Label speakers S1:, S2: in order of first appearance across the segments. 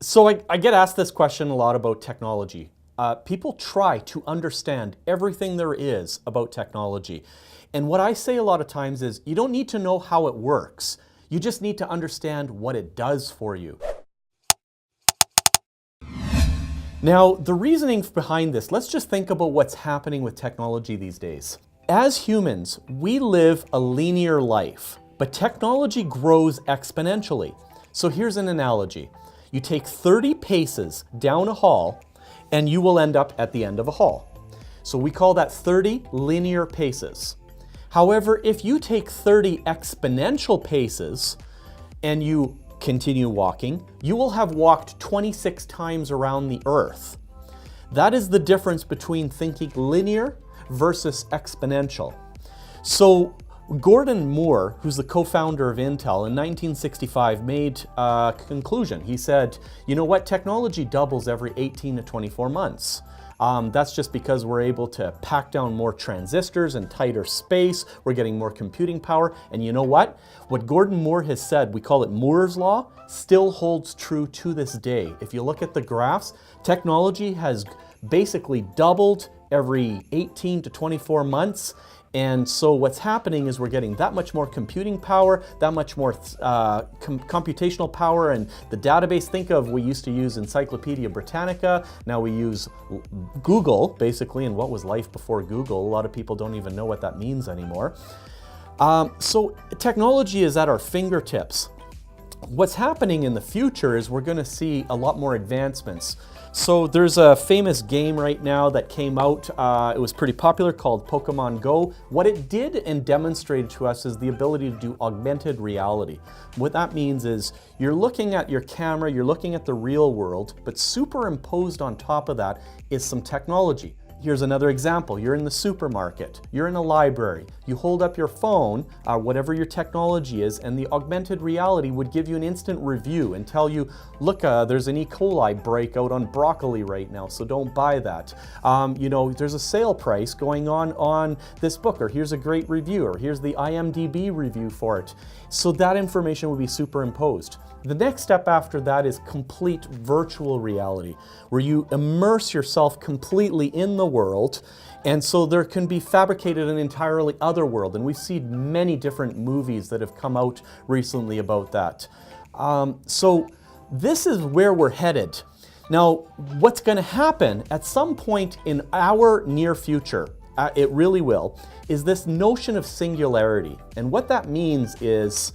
S1: So I get asked this question a lot about technology. People try to understand everything there is about technology. And what I say a lot of times is you don't need to know how it works. You just need to understand what it does for you. Now, the reasoning behind this, let's just think about what's happening with technology these days. As humans, we live a linear life, but technology grows exponentially. So here's an analogy. You take 30 paces down a hall and you will end up at the end of a hall. So we call that 30 linear paces. However, if you take 30 exponential paces and you continue walking, you will have walked 26 times around the earth. That is the difference between thinking linear versus exponential. So Gordon Moore, who's the co-founder of Intel, in 1965 made a conclusion. He said, you know what, technology doubles every 18 to 24 months. That's just because we're able to pack down more transistors in tighter space, we're getting more computing power, and you know what? What Gordon Moore has said, we call it Moore's Law, still holds true to this day. If you look at the graphs, technology has basically doubled every 18 to 24 months. And so what's happening is we're getting that much more computing power, that much more computational power, and the database, think of, we used to use Encyclopedia Britannica, now we use Google, basically, and what was life before Google? A lot of people don't even know what that means anymore. So technology is at our fingertips. What's happening in the future is we're going to see a lot more advancements. So there's a famous game right now that came out, it was pretty popular, called Pokemon Go. What it did and demonstrated to us is the ability to do augmented reality. What that means is you're looking at your camera, you're looking at the real world, but superimposed on top of that is some technology. Here's another example. You're in the supermarket, you're in a library, you hold up your phone, whatever your technology is, and the augmented reality would give you an instant review and tell you, look, there's an E. coli breakout on broccoli right now, so don't buy that. You know, there's a sale price going on this book, or here's a great review, or here's the IMDb review for it. So that information would be superimposed. The next step after that is complete virtual reality, where you immerse yourself completely in the world, and so there can be fabricated an entirely other world, and we've seen many different movies that have come out recently about that. So this is where we're headed. Now, what's going to happen at some point in our near future, it really will, is this notion of singularity. And what that means is,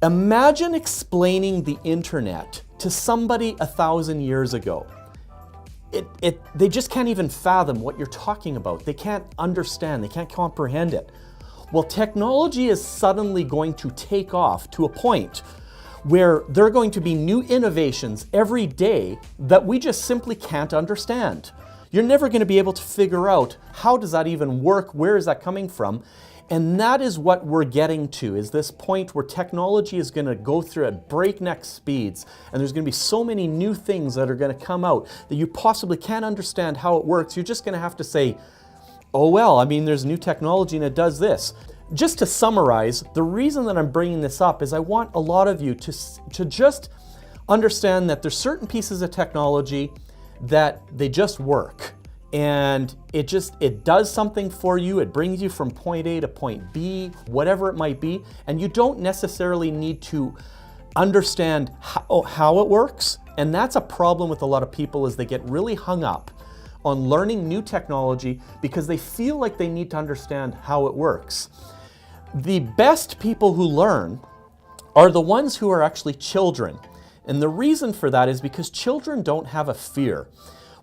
S1: imagine explaining the internet to somebody 1,000 years ago. They just can't even fathom what you're talking about. They can't understand, they can't comprehend it. Well, technology is suddenly going to take off to a point where there are going to be new innovations every day that we just simply can't understand. You're never going to be able to figure out, how does that even work? Where is that coming from? And that is what we're getting to, is this point where technology is going to go through at breakneck speeds, and there's going to be so many new things that are going to come out that you possibly can't understand how it works. You're just going to have to say, oh well, I mean, there's new technology and it does this. Just to summarize, the reason that I'm bringing this up is I want a lot of you to just understand that there's certain pieces of technology that they just work. And it does something for you. It brings you from point A to point B, whatever it might be. And you don't necessarily need to understand how it works. And that's a problem with a lot of people, is they get really hung up on learning new technology because they feel like they need to understand how it works. The best people who learn are the ones who are actually children. And the reason for that is because children don't have a fear.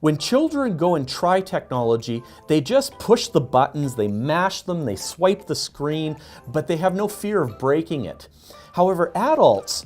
S1: When children go and try technology, they just push the buttons, they mash them, they swipe the screen, but they have no fear of breaking it. However, adults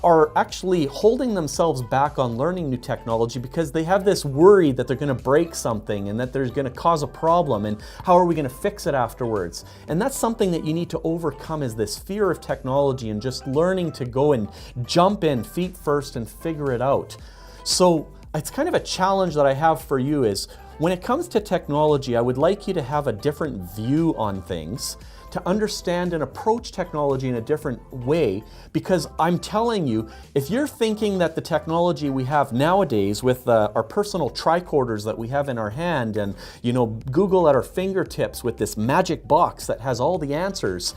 S1: are actually holding themselves back on learning new technology because they have this worry that they're going to break something and that they're going to cause a problem, and how are we going to fix it afterwards? And that's something that you need to overcome, is this fear of technology and just learning to go and jump in feet first and figure it out. So it's kind of a challenge that I have for you, is when it comes to technology, I would like you to have a different view on things. to understand and approach technology in a different way, because I'm telling you, if you're thinking that the technology we have nowadays with our personal tricorders that we have in our hand and Google at our fingertips with this magic box that has all the answers,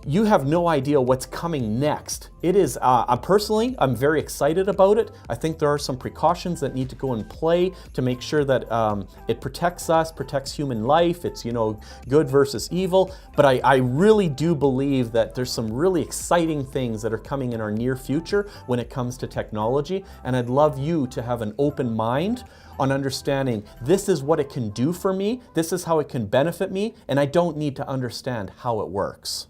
S1: you have no idea what's coming next. It is, personally, I'm very excited about it. I think there are some precautions that need to go in play to make sure that it protects us, protects human life. It's, good versus evil. But I really do believe that there's some really exciting things that are coming in our near future when it comes to technology. And I'd love you to have an open mind on understanding this is what it can do for me, this is how it can benefit me, and I don't need to understand how it works.